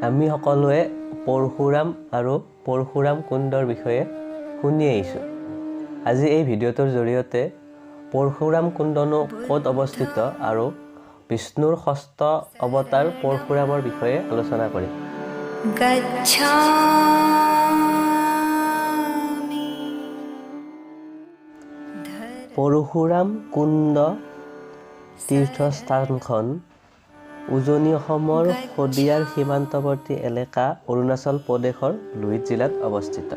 আমি সকলোৱে পৰশুৰাম আৰু পৰশুৰাম কুণ্ডৰ বিষয়ে শুনি আহিছোঁ। আজি এই ভিডিঅ'টোৰ জৰিয়তে পৰশুৰাম কুণ্ডনো ক'ত অৱস্থিত আৰু বিষ্ণুৰ ষষ্ঠ অৱতাৰ পৰশুৰামৰ বিষয়ে আলোচনা কৰিম। পৰশুৰাম কুণ্ড তীৰ্থস্থানখন উজনি অসমৰ শদিয়াৰ সীমান্তৱৰ্তী এলেকা অৰুণাচল প্ৰদেশৰ লোহিত জিলাত অৱস্থিত।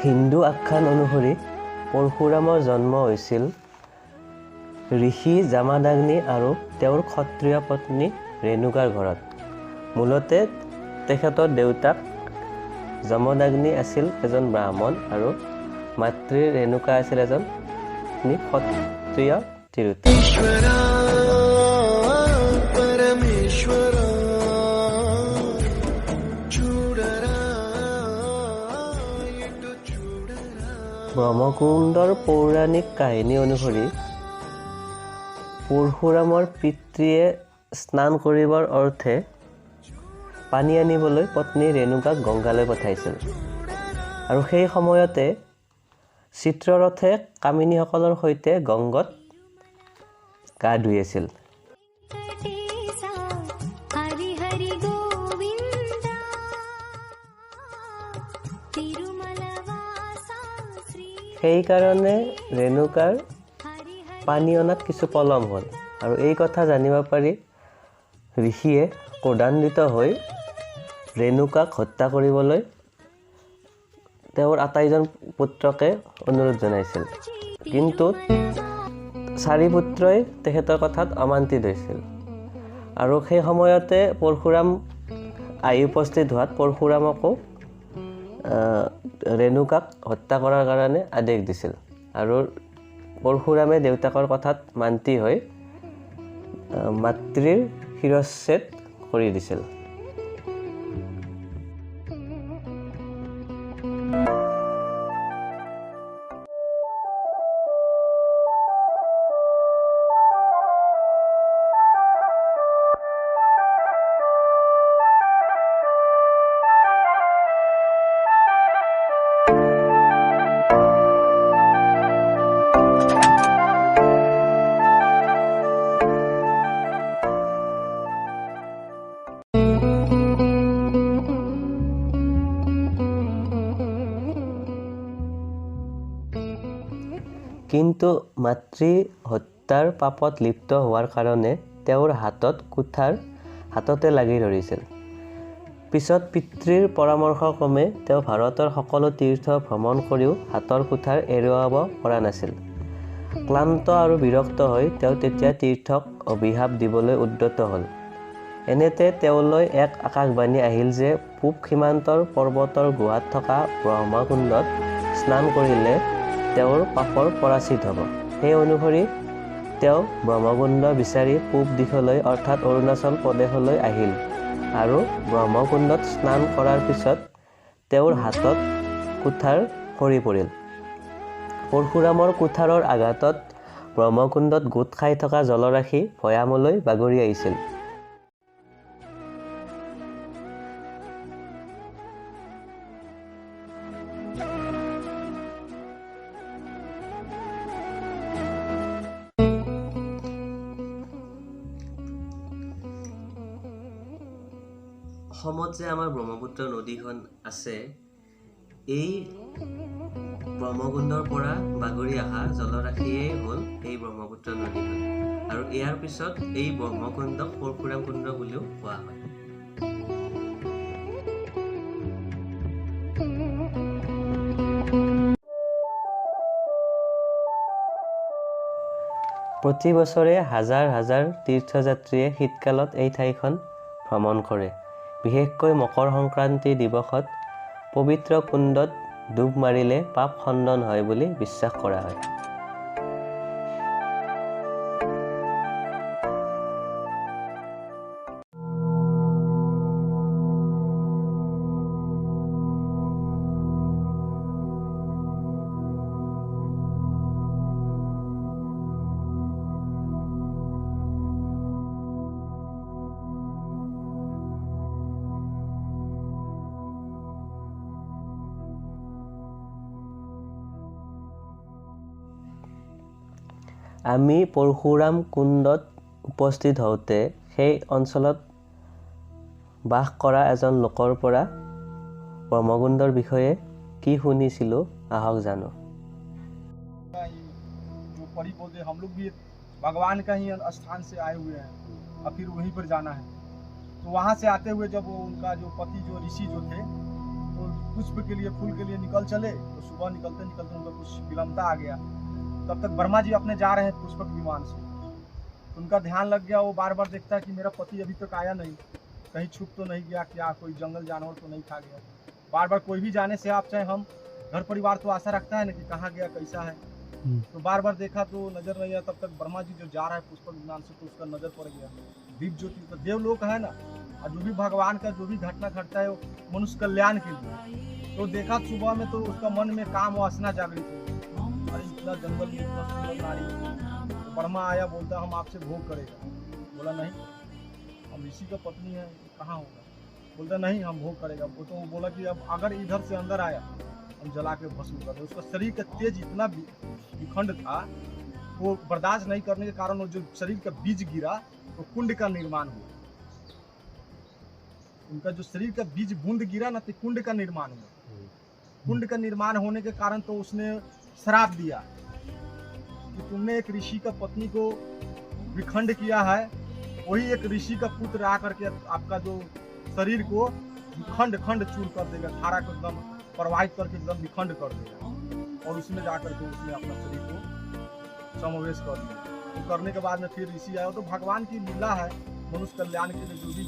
হিন্দু আখ্যান অনুসৰি পৰশুৰামৰ জন্ম হৈছিল ঋষি জামাদাগ্নি আৰু তেওঁৰ ক্ষত্ৰিয় পত্নী ৰেণুকাৰ ঘৰত। মূলতে তেখেতৰ দেউতাক যমদাগ্নি আছিল এজন ব্ৰাহ্মণ আৰু মাতৃ ৰেণুকা আছিল এজন ক্ষত্ৰিয় তিৰোতা। ব্ৰহ্মকুণ্ডৰ পৌৰাণিক কাহিনী অনুসৰি পৰশুৰামৰ পিতৃয়ে স্নান কৰিবৰ অৰ্থে পানী আনিবলৈ পত্নী ৰেণুকাক গংগালৈ পঠাইছিল আৰু সেই সময়তে চিত্ৰৰথে কামিনীসকলৰ সৈতে গংগত গা ধুই আছিল। সেইকাৰণে ৰেণুকাৰ পানী অনাত কিছু পলম হ'ল আৰু এই কথা জানিব পাৰি ঋষিয়ে ক্ৰোধান্বিত হৈ ৰেণুকাক হত্যা কৰিবলৈ তেওঁৰ আটাইজন পুত্ৰকে অনুৰোধ জনাইছিল, কিন্তু 4 পুত্ৰই তেখেতৰ কথাত অমান্তি লৈছিল আৰু সেই সময়তে পৰশুৰাম আহি উপস্থিত হোৱাত পৰশুৰামকো ৰেণুকাক হত্যা কৰাৰ কাৰণে আদেশ দিছিল আৰু পৰশুৰামে দেউতাকৰ কথাত মান্তি হৈ মাতৃৰ শিৰচ্ছেদ কৰি দিছিল। কিন্তু মাতৃ হত্যাৰ পাপত লিপ্ত হোৱাৰ কাৰণে তেওঁৰ হাতত কুঠাৰ হাততে লাগি ধৰিছিল। পিছত পিতৃৰ পৰামৰ্শক্ৰমে তেওঁ ভাৰতৰ সকলো তীৰ্থ ভ্ৰমণ কৰিও হাতৰ কুঠাৰ এৰুৱাব পৰা নাছিল। ক্লান্ত আৰু বিৰক্ত হৈ তেওঁ তেতিয়া তীৰ্থক অভিশাপ দিবলৈ উদ্যত হ'ল। এনেতে তেওঁলৈ এক আকাশবাণী আহিল যে পূব সীমান্তৰ পৰ্বতৰ গুহাত থকা ব্ৰহ্মকুণ্ডত স্নান কৰিলে তেওঁৰ পাপৰ পৰাচিত হ'ব। সেই অনুসৰি তেওঁ ব্ৰহ্মকুণ্ড বিচাৰি পূব দিশলৈ অৰ্থাৎ অৰুণাচল প্ৰদেশলৈ আহিল আৰু ব্ৰহ্মকুণ্ডত স্নান কৰাৰ পিছত তেওঁৰ হাতত কুঠাৰ সৰি পৰিল। পৰশুৰামৰ কুঠাৰৰ আঘাতত ব্ৰহ্মকুণ্ডত গোট খাই থকা জলৰাশি ভৈয়ামলৈ বাগৰি আহিছিল। অসমত যে আমাৰ ব্ৰহ্মপুত্ৰ নদীখন আছে, এই ব্ৰহ্মকুণ্ডৰ পৰা বাগৰি অহা জলৰাশিয়েই হ'ল এই ব্ৰহ্মপুত্ৰ নদীখন আৰু ইয়াৰ পিছত এই ব্ৰহ্মকুণ্ডক পৰশুৰাম কুণ্ড বুলিও কোৱা হয়। প্ৰতি বছৰে হাজাৰ হাজাৰ তীৰ্থযাত্ৰীয়ে শীতকালত এই ঠাইখন ভ্ৰমণ কৰে। বিশেষকৈ মকৰ সংক্ৰান্তি দিৱসত পবিত্ৰ কুণ্ডত ডুব মাৰিলে পাপ খণ্ডন হয় বুলি বিশ্বাস কৰা হয়। আমি পৰশুৰাম কুণ্ডত উপস্থিত হওঁতে সেই অঞ্চলত বাস কৰা এজন লোকৰ পৰা ব্ৰহ্মকুণ্ডৰ বিষয়ে কি শুনিছিলোঁ আহক জানো। जो परी बोलते हम लोग भी भगवान का ही स्थान से आए हुए हैं और फिर वहीं पर जाना है। तो वहाँ से आते हुए जब उनका जो पति जो ऋषि जो थे तो पुष्प के लिए फूल के लिए निकल चले, तो सुबह निकलते निकलते उनका कुछ विलंबता आ गया। तब तक ब्रह्मा जी अपने जा रहे हैं पुष्पक विमान से, तो उनका ध्यान लग गया। वो बार बार देखता है कि मेरा पति अभी तक आया नहीं, कहीं छुप तो नहीं गया, क्या कोई जंगल जानवर तो नहीं खा गया। बार बार कोई भी जाने से आप चाहे हम घर परिवार तो आशा रखता है ना कि कहाँ गया कैसा है। तो बार बार देखा तो नजर नहीं आया। तब तक ब्रह्मा जी जो जा रहा है पुष्पक विमान से, तो उसका नजर पड़ गया दिव्य ज्योति। तो देवलोक है ना, और जो भी भगवान का जो भी घटना घटता है वो मनुष्य कल्याण के लिए। तो देखा सुबह में तो उसका मन में काम वासना जागृत हुई, अरे इतना जंगल में इतना सुंदर नारी। तो ब्रह्मा आया, बोलता हम आपसे भोग करेगा। बोला नहीं, हम ऋषि का पत्नी है, कहाँ होगा। बोलता नहीं हम भोग करेगा। तो वो बोला कि अब अगर इधर से अंदर आया हम जला के भस्म कर दे। उसका शरीर का तेज इतना विखंड था, वो बर्दाश्त नहीं करने के कारण वो जो शरीर का बीज गिरा तो कुंड का निर्माण हुआ। उनका जो शरीर का बीज बूंद गिरा ना, तो कुंड का निर्माण हुआ। कुंड का निर्माण होने के कारण तो उसने श्राप दिया कि तुमने एक ऋषि का पत्नी को विखंड किया है, वही एक ऋषि का पुत्र आकर के आपका जो शरीर को खंड खंड चूर कर देगा, धारा को एकदम प्रवाहित करके एकदम विखंड कर देगा। और उसमें जाकर के उसने अपना शरीर को समावेश कर दिया। तो करने के बाद में फिर ऋषि आया। तो भगवान की लीला है, मनुष्य कल्याण के लिए जो भी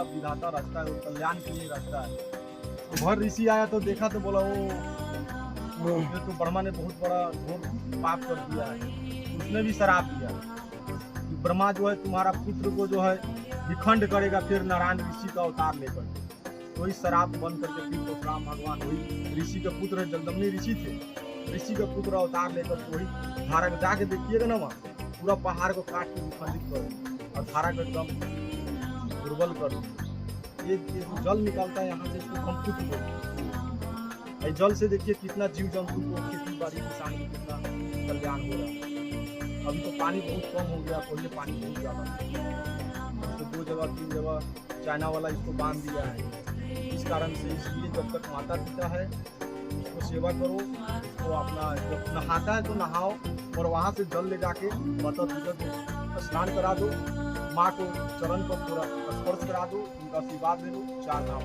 विधाता रास्ता है वो कल्याण के लिए रास्ता है। तो भर ऋषि आया तो देखा तो बोला वो तो ब्रह्मा ने बहुत बड़ा घोर पाप कर दिया है। उसने भी श्राप दिया कि ब्रह्मा जो है तुम्हारा पुत्र को जो है विखंड करेगा, फिर नारायण ऋषि का अवतार लेकर। तो इस श्राप बन करके फिर तो राम भगवान वही ऋषि का पुत्र है, जगदम्बी ऋषि थे, ऋषि का पुत्र अवतार लेकर वही धारा को जाके देखिएगा ना, वहाँ पूरा पहाड़ को काट के विखंडित कर और धारा को एकदम दुर्बल कर दिया। ये जल निकलता है यहाँ से, इसको कंपुट बोलते हैं। जल से देखिए कितना जीव जंतु को, खेती बाड़ी किसान को कितना कल्याण हो रहा है। अभी तो पानी बहुत कम हो गया, पहले पानी बहुत ज़्यादा था। तो 2 जगह 3 जगह चाइना वाला इसको बांध दिया है। इस कारण से इसलिए जब तक माता पिता है उसको सेवा करो, तो अपना जब नहाता है तो नहाओ और वहाँ से जल ले जाके माता पिता को स्नान करा दो, माँ को चरण पर पूरा स्पर्श करा दो, उनका आशीर्वाद ले लो, 4 नाम।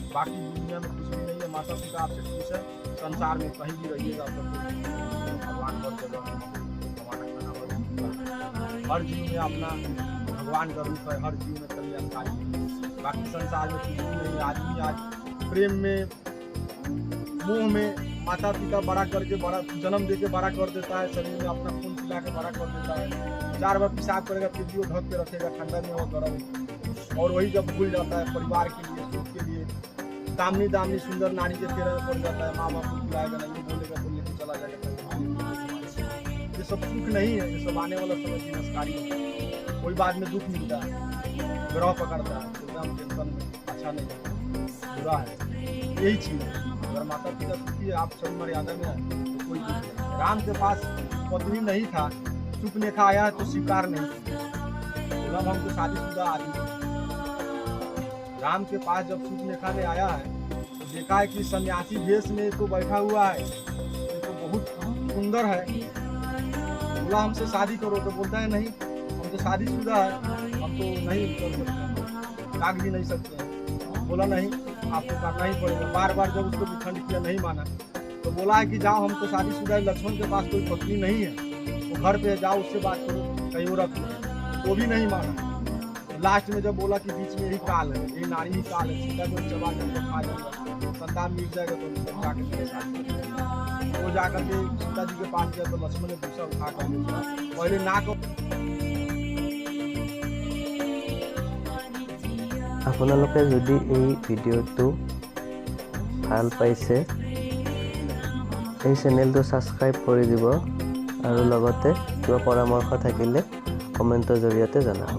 बाकी दुनिया में कुछ भी नहीं है। माता पिता आपसे खुश है, संसार में कहीं भी रहिएगा तो भगवान हर जगह हर जीव में अपना भगवान का रूप है, हर जीव में कल्याणकारी। बाकी संसार में कुछ भी नहीं। आदमी आज प्रेम में मोह में माता पिता बड़ा करके बड़ा जन्म दे के बड़ा कर देता है, शरीर में अपना खून पिला के बड़ा कर देता है। 4 बार पेशाब करेगा फिर भी वो ढक के रखेगा, ठंडा में हो गर्म। और वही जब भूल जाता है परिवार के लिए, सुख के लिए, दामनी दामनी सुंदर नारी के फेरे में पड़ जाता है, माँ बाप को खिलाएगा नहीं, बोलेगा तो लेके चला जाएगा। ये सब सुख नहीं है, ये सब आने वाला समय विनाशकारी है। कोई बाद में दुख मिलता है, ग्रह पकड़ता है, एकदम टेंशन में, अच्छा नहीं है, बुरा है। यही चीज है। अगर माता पिता सुखी है, आप सब मर्यादा में है तो कोई दुख नहीं। राम के पास पत्नी नहीं था, सुख ने खाया है तो स्वीकार नहीं किया। हम तो शादीशुदा आदमी। राम के पास जब सुख नेखा ने आया है तो देखा है कि सन्यासी भेष में तो बैठा हुआ है, ये तो बहुत सुंदर है। बोला हमसे शादी करो, तो बोलता है नहीं हम तो शादीशुदा है, हम तो नहीं कर सकते, काट भी नहीं सकते हैं। बोला नहीं आपको करना ही पड़ेगा। बार बार जब उसको विखंड किया, नहीं माना, तो बोला है कि जाओ हम तो शादीशुदा है, लक्ष्मण के पास कोई पत्नी नहीं है, तो घर पे जाओ उससे बात करो, कहीं और रख लो, तो भी नहीं माना। लास्ट में जब बोला कि बीच में यही काल है, यही नारी ही काल है, सीता को चबा जाएगा, खा जाएगा, संतान मिल जाएगा तो जाकर वो जाकर के सीता जी के पास गया तो लक्ष्मण ने भूसा उठा कर पहले ना को। আপোনালোকে যদি এই ভিডিঅ'টো ভাল পাইছে এই চেনেলটো ছাবস্ক্ৰাইব কৰি দিব আৰু লগতে কিবা পৰামৰ্শ থাকিলে কমেণ্টৰ জৰিয়তে জনাব।